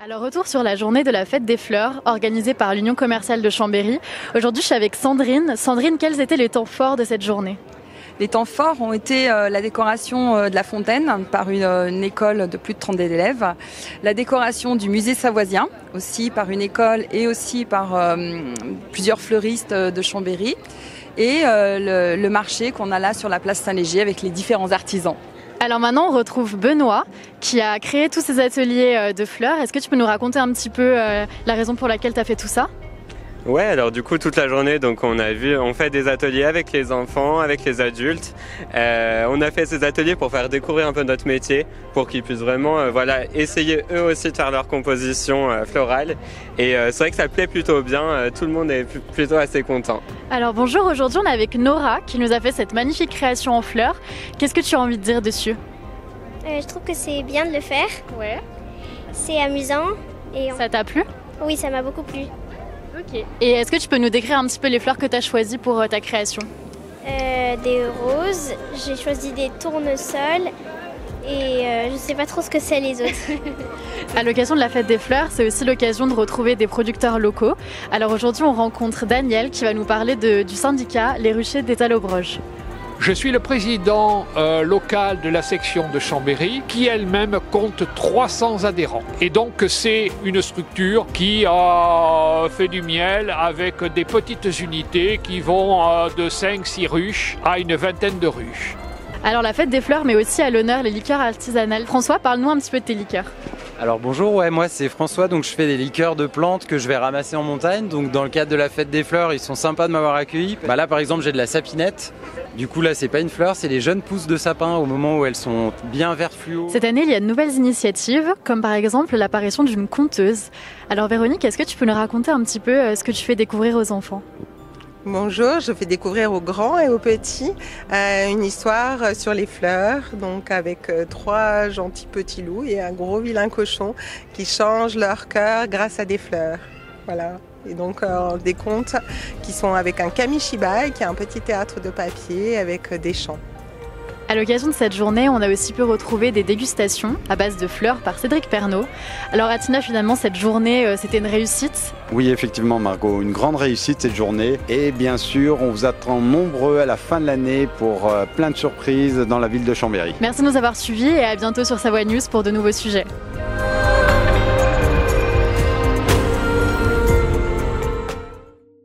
Alors retour sur la journée de la fête des fleurs organisée par l'Union commerciale de Chambéry. Aujourd'hui je suis avec Sandrine. Sandrine, quels étaient les temps forts de cette journée ? Les temps forts ont été la décoration de la fontaine par une école de plus de 30 élèves, la décoration du musée savoisien aussi par une école et aussi par plusieurs fleuristes de Chambéry et le marché qu'on a là sur la place Saint-Léger avec les différents artisans. Alors maintenant on retrouve Benoît qui a créé tous ces ateliers de fleurs. Est-ce que tu peux nous raconter un petit peu la raison pour laquelle tu as fait tout ça ? Ouais, alors du coup toute la journée donc on fait des ateliers avec les enfants, avec les adultes. On a fait ces ateliers pour faire découvrir un peu notre métier, pour qu'ils puissent vraiment essayer eux aussi de faire leur composition florale. Et c'est vrai que ça plaît plutôt bien, tout le monde est plutôt assez content. Alors bonjour, aujourd'hui on est avec Nora qui nous a fait cette magnifique création en fleurs. Qu'est-ce que tu as envie de dire dessus ? Je trouve que c'est bien de le faire. Ouais. C'est amusant. Et Ça t'a plu ? Oui, ça m'a beaucoup plu. Ok. Et est-ce que tu peux nous décrire un petit peu les fleurs que tu as choisies pour ta création ? Des roses, j'ai choisi des tournesols et je ne sais pas trop ce que c'est les autres. À l'occasion de la fête des fleurs, c'est aussi l'occasion de retrouver des producteurs locaux. Alors aujourd'hui, on rencontre Daniel qui va nous parler du syndicat Les Ruchers d'Étal-aux-Broges. Je suis le président local de la section de Chambéry qui elle-même compte 300 adhérents. Et donc c'est une structure qui fait du miel avec des petites unités qui vont de 5-6 ruches à une vingtaine de ruches. Alors la fête des fleurs met aussi à l'honneur les liqueurs artisanales. François, parle-nous un petit peu de tes liqueurs. Alors bonjour, moi c'est François, donc je fais des liqueurs de plantes que je vais ramasser en montagne. Donc dans le cadre de la fête des fleurs, ils sont sympas de m'avoir accueilli. Là par exemple j'ai de la sapinette. Du coup là c'est pas une fleur, c'est les jeunes pousses de sapin au moment où elles sont bien vertes fluo. Cette année il y a de nouvelles initiatives, comme par exemple l'apparition d'une conteuse. Alors Véronique, est-ce que tu peux nous raconter un petit peu ce que tu fais découvrir aux enfants ? Bonjour, je fais découvrir aux grands et aux petits une histoire sur les fleurs, donc avec 3 gentils petits loups et un gros vilain cochon qui changent leur cœur grâce à des fleurs. Voilà. Et donc des contes qui sont avec un kamishibai, qui est un petit théâtre de papier avec des chants. À l'occasion de cette journée, on a aussi pu retrouver des dégustations à base de fleurs par Cédric Pernaut. Alors Atina, finalement, cette journée, c'était une réussite ? Oui, effectivement Margot, une grande réussite cette journée. Et bien sûr, on vous attend nombreux à la fin de l'année pour plein de surprises dans la ville de Chambéry. Merci de nous avoir suivis et à bientôt sur Savoie News pour de nouveaux sujets.